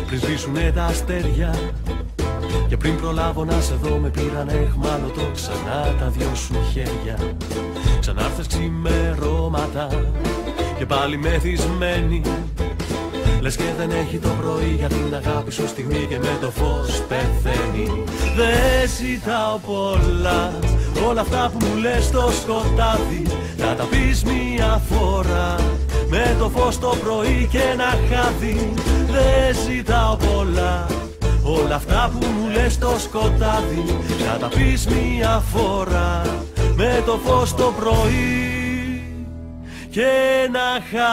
Πριν σβήσουνε τα αστέρια και πριν προλάβω να σε δω με πήραν εχμάλωτο. Ξανά τα δυο σου χέρια. Ξανάρθες ξημερώματα και πάλι μεθυσμένη. Λες και δεν έχει το πρωί για την αγάπη σου στιγμή και με το φως πεθαίνει. Δεν ζητάω πολλά, όλα αυτά που μου λες στο σκοτάδι να τα πεις μια φορά με το φως το πρωί και ένα χάδι. Δεν ζητάω πολλά, όλα αυτά που μου λες στο σκοτάδι να τα πεις μια φορά με το φως το πρωί και ένα χάδι.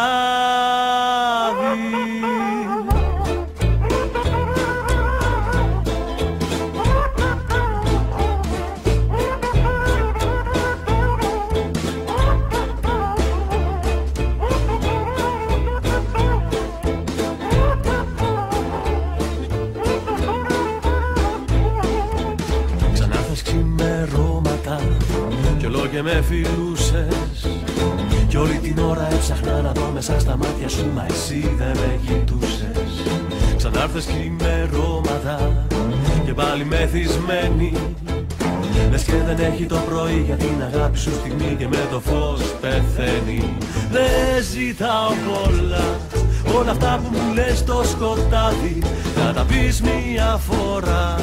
Και με φιλούσες κι όλη την ώρα έψαχνα να δω μέσα στα μάτια σου, μα εσύ δεν με κοιτούσες. Ξανάρθες ξημερώματα και πάλι μεθυσμένη. Λες και δεν έχει το πρωί για την αγάπη σου στιγμή και με το φως πεθαίνει. Δεν ζητάω πολλά, όλα αυτά που μου λες στο σκοτάδι να τα πεις μια φορά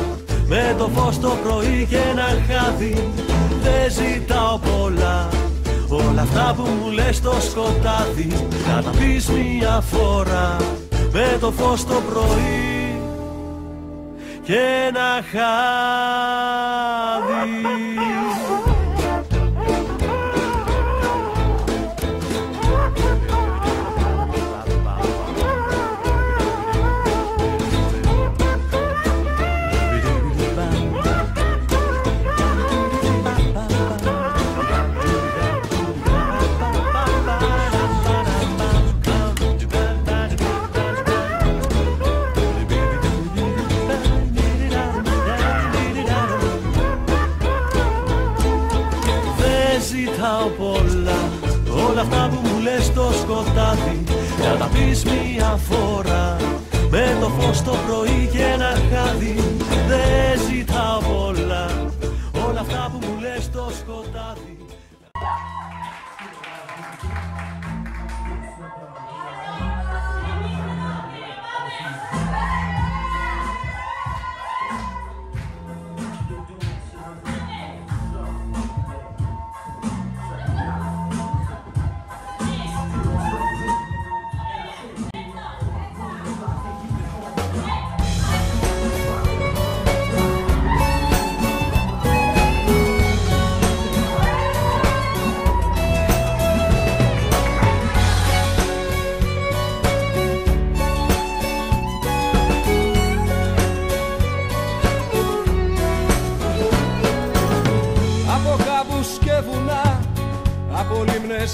με το φως το πρωί και ένα χάδι. Δεν ζητάω πολλά, όλα αυτά που μου λες στο σκοτάδι να τα πεις μια φορά με το φως το πρωί και ένα χάδι. Όλα αυτά που μου λες στο σκοτάδι να τα πεις μια φορά με το φως το πρωί και ένα χάδι. Δεν ζητάω πολλά, όλα αυτά που μου λες στο σκοτάδι.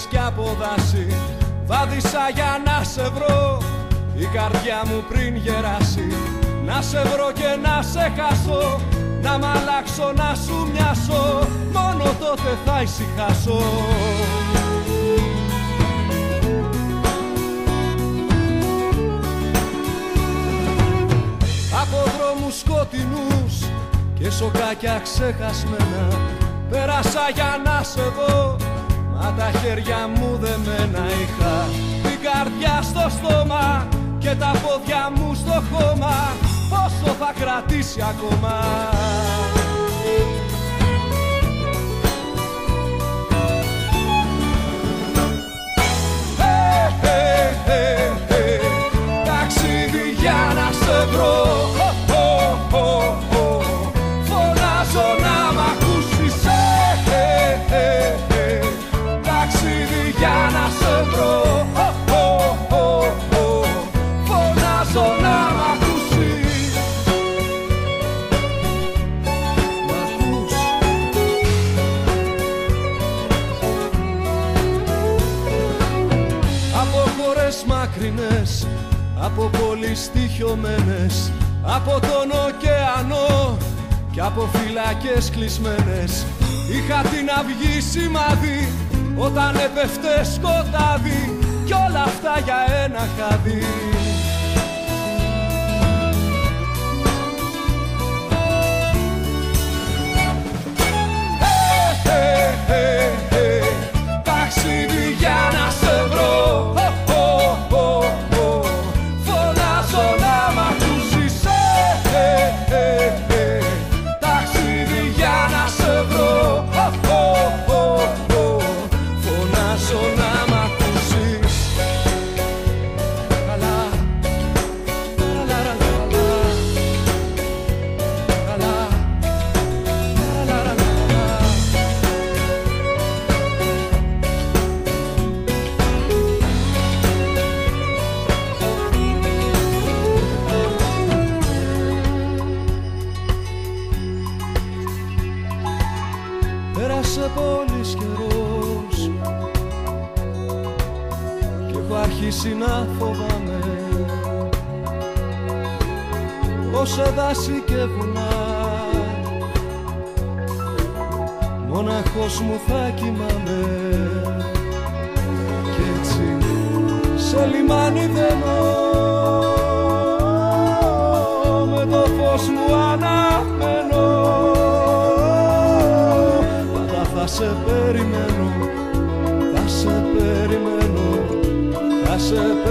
Και από δάση βάδισα για να σε βρω, η καρδιά μου πριν γεράσει. Να σε βρω και να σε χάσω, να μ' αλλάξω, να σου μοιάσω, μόνο τότε θα ησυχάσω. Από δρόμους σκοτεινούς και σοκάκια ξεχασμένα πέρασα για να σε δω, μα τα χέρια μου δεμένα είχα, την καρδιά στο στόμα και τα πόδια μου στο χώμα. Πόσο θα κρατήσει ακόμα? Ταξίδι για να σε βρω, φωνάζω να μ' ακούσεις. Ταξίδι για να σε βρω, φωνάζω να μ' ακούσεις. πόλεις μακρινές, από πόλεις στοιχειωμένες, από τον ωκεανό και από φυλακές κλεισμένες. Είχα την αυγή σημάδι όταν έπεφτε σκοτάδι κι όλα αυτά για ένα χάδι. Ταξίδι για να σε βρω, φωνάζω να μ' ακούσεις. Ταξίδι για να σε βρω, φωνάζω να μ' ακούσεις. Καλά, πέρασε πολύς καιρός κι έχω αρχίσει να φοβάμαι πως σε δάση και βουνά μοναχός μου θα κοιμάμαι κι έτσι σε λιμάνι δένω με το φως μου αναμένω. Θα σε περιμένω, θα σε περιμένω, θα σε περιμένω.